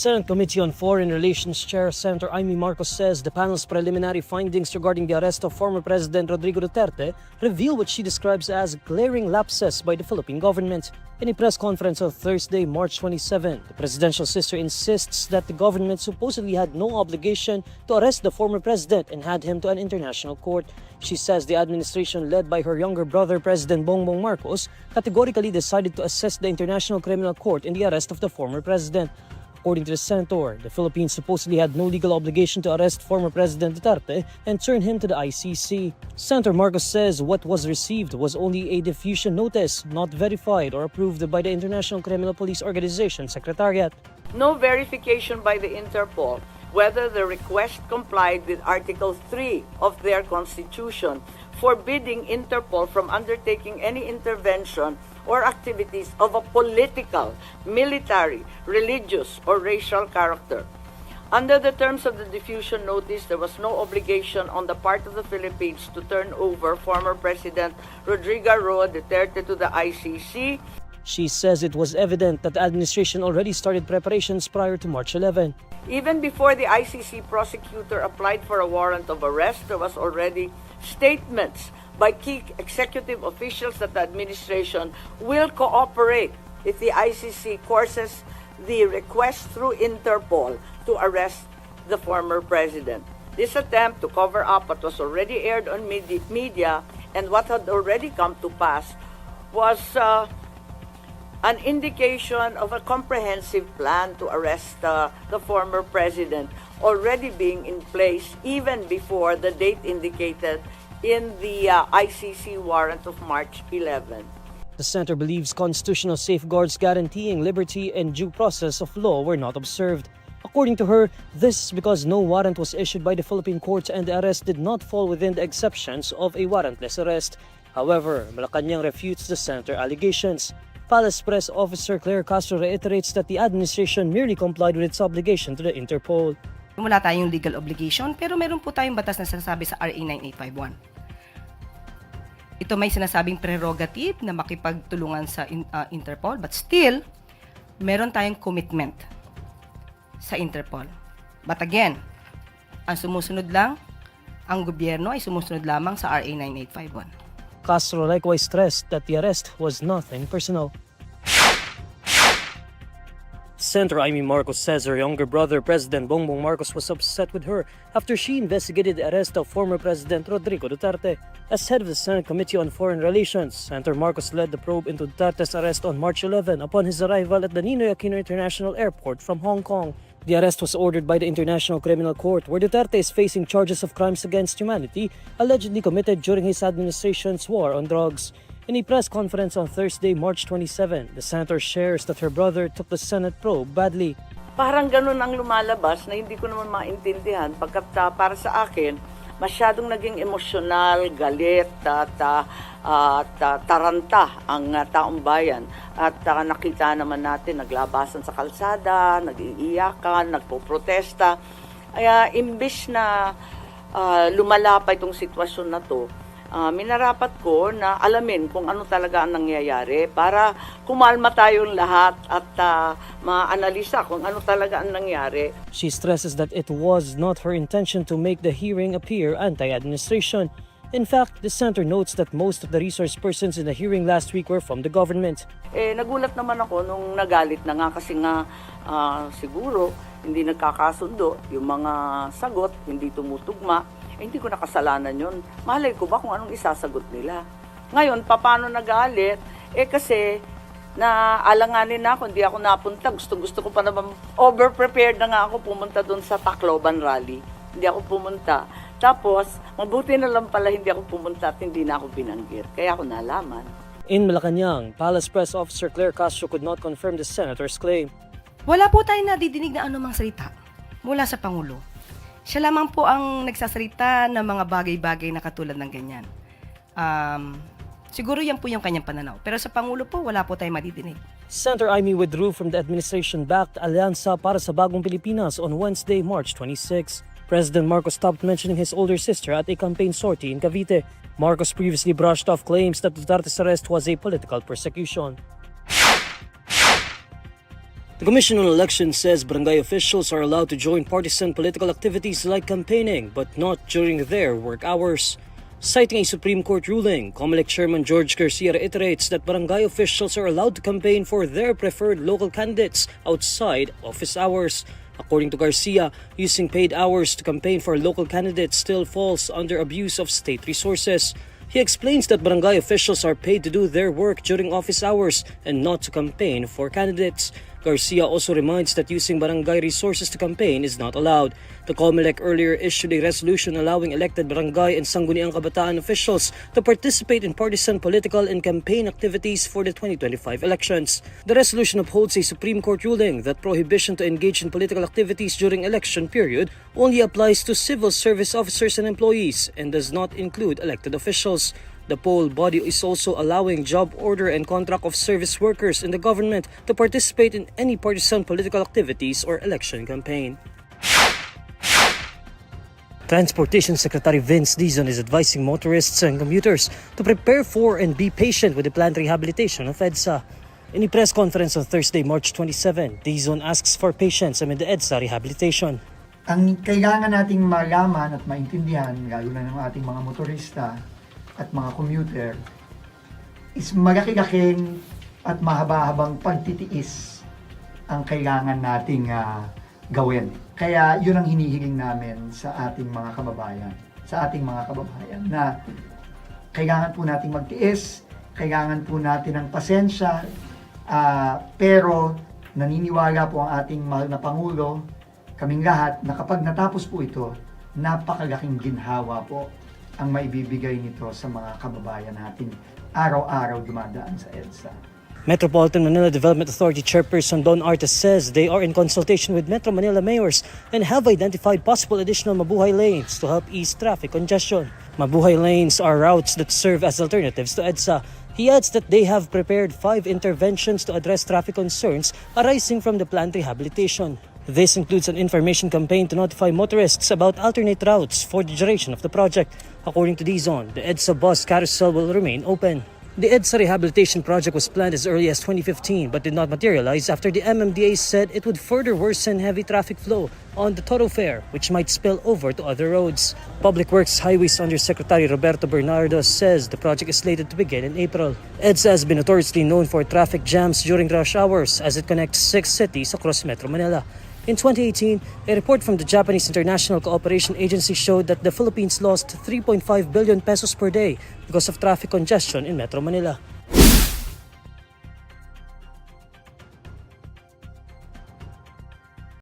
Senate Committee on Foreign Relations Chair Senator Imee says the panel's preliminary findings regarding the arrest of former President Rodrigo Duterte reveal what she describes as glaring lapses by the Philippine government. In a press conference on Thursday, March 27, the presidential sister insists that the government supposedly had no obligation to arrest the former president and had him to an international court. She says the administration led by her younger brother, President Bongbong Marcos, categorically decided to assist the International Criminal Court in the arrest of the former president. According to the senator, the Philippines supposedly had no legal obligation to arrest former President Duterte and turn him to the ICC. Senator Marcos says what was received was only a diffusion notice, not verified or approved by the International Criminal Police Organization Secretariat. No verification by the Interpol whether the request complied with Article 3 of their Constitution, forbidding Interpol from undertaking any intervention or activities of a political, military, religious, or racial character. Under the terms of the diffusion notice, there was no obligation on the part of the Philippines to turn over former President Rodrigo Duterte to the ICC. She says it was evident that the administration already started preparations prior to March 11. Even before the ICC prosecutor applied for a warrant of arrest, there was already statements by key executive officials that the administration will cooperate if the ICC courses the request through Interpol to arrest the former president. This attempt to cover up what was already aired on media and what had already come to pass was an indication of a comprehensive plan to arrest the former president already being in place even before the date indicated in the ICC warrant of March 11. The senator believes constitutional safeguards guaranteeing liberty and due process of law were not observed. According to her, this is because no warrant was issued by the Philippine courts and the arrest did not fall within the exceptions of a warrantless arrest. However, Malacañang refutes the senator allegations. Palace Press Officer Claire Castro reiterates that the administration merely complied with its obligation to the Interpol. Wala tayong legal obligation pero meron po tayong batas na sinasabi sa RA 9851. Ito may sinasabing prerogative na makipagtulungan sa Interpol but still, meron tayong commitment sa Interpol. But again, ang sumusunod lang, ang gobyerno ay sumusunod lamang sa RA 9851. Castro likewise stressed that the arrest was nothing personal. Senator Imee says her younger brother, President Bongbong Marcos, was upset with her after she investigated the arrest of former President Rodrigo Duterte. As head of the Senate Committee on Foreign Relations, Senator Marcos led the probe into Duterte's arrest on March 11 upon his arrival at the Ninoy Aquino International Airport from Hong Kong. The arrest was ordered by the International Criminal Court, where Duterte is facing charges of crimes against humanity allegedly committed during his administration's war on drugs. In a press conference on Thursday, March 27, the senator shares that her brother took the Senate probe badly. Parang ganun ang lumalabas na hindi ko naman maintindihan pagkat para sa akin, masyadong naging emosyonal, galit at taranta ang taong bayan. At nakita naman natin naglabasan sa kalsada, nag-iiyakan, nagpoprotesta. Kaya imbis na lumala pa itong sitwasyon na to, minarapat ko na alamin kung ano talaga ang nangyayari para kumalma tayong lahat at maanalisa kung ano talaga ang nangyari. She stresses that it was not her intention to make the hearing appear anti-administration. In fact, the senator notes that most of the resource persons in the hearing last week were from the government. Nagulat naman ako nung nagalit na nga kasi nga siguro hindi nagkakasundo, yung mga sagot hindi tumutugma. Hindi ko nakasalanan yun. Malay ko ba kung anong isasagot nila? Ngayon, paano nagalit? Kasi naalanganin na ako, hindi ako napunta. Gusto ko pa naman, over-prepared na nga ako pumunta doon sa Tacloban rally. Hindi ako pumunta. Tapos, mabuti na lang pala hindi ako pumunta at hindi na ako binanggit. Kaya ako nalaman. In Malacañang, Palace Press Officer Claire Castro could not confirm the senator's claim. Wala po tayong nadidinig na anumang salita mula sa Pangulo. Siya lamang po ang nagsasalita ng mga bagay-bagay na katulad ng ganyan. Siguro yan po yung kanyang pananaw. Pero sa Pangulo po, wala po tayong madidinig. Senator Imee withdrew from the administration-backed Alyansa para sa Bagong Pilipinas on Wednesday, March 26. President Marcos stopped mentioning his older sister at a campaign sortie in Cavite. Marcos previously brushed off claims that Duterte's arrest was a political persecution. The Commission on Elections says barangay officials are allowed to join partisan political activities like campaigning, but not during their work hours. Citing a Supreme Court ruling, Comelec Chairman George Garcia reiterates that barangay officials are allowed to campaign for their preferred local candidates outside office hours. According to Garcia, using paid hours to campaign for local candidates still falls under abuse of state resources. He explains that barangay officials are paid to do their work during office hours and not to campaign for candidates. Garcia also reminds that using barangay resources to campaign is not allowed. The Comelec earlier issued a resolution allowing elected barangay and sangguniang kabataan officials to participate in partisan political and campaign activities for the 2025 elections. The resolution upholds a Supreme Court ruling that prohibition to engage in political activities during election period only applies to civil service officers and employees and does not include elected officials. The poll body is also allowing job order and contract of service workers in the government to participate in any partisan political activities or election campaign. Transportation Secretary Vince Dizon is advising motorists and commuters to prepare for and be patient with the planned rehabilitation of Edsa. In a press conference on Thursday, March 27, Dizon asks for patience amid the Edsa rehabilitation. Ang kailangan nating malaman at maintindihan, lalo na ng ating mga motorista at mga commuter, is malaki-laking at mahaba-habang pagtitiis ang kailangan nating gawin. Kaya yun ang hinihiling namin sa ating mga kababayan, na kailangan po nating magtiis, kailangan po natin ng pasensya, pero naniniwala po ang ating mahal na Pangulo, kaming lahat, na kapag natapos po ito, napakalaking ginhawa po ang maibibigay nito sa mga kababayan natin araw-araw dumadaan sa EDSA. Metropolitan Manila Development Authority Chairperson DOTr says they are in consultation with Metro Manila mayors and have identified possible additional mabuhay lanes to help ease traffic congestion. Mabuhay lanes are routes that serve as alternatives to EDSA. He adds that they have prepared 5 interventions to address traffic concerns arising from the planned rehabilitation. This includes an information campaign to notify motorists about alternate routes for the duration of the project. According to Dizon, the EDSA bus carousel will remain open. The EDSA rehabilitation project was planned as early as 2015 but did not materialize after the MMDA said it would further worsen heavy traffic flow on the thoroughfare, which might spill over to other roads. Public Works Highways Undersecretary Roberto Bernardo says the project is slated to begin in April. EDSA has been notoriously known for traffic jams during rush hours as it connects 6 cities across Metro Manila. In 2018, a report from the Japanese International Cooperation Agency showed that the Philippines lost 3.5 billion pesos per day because of traffic congestion in Metro Manila.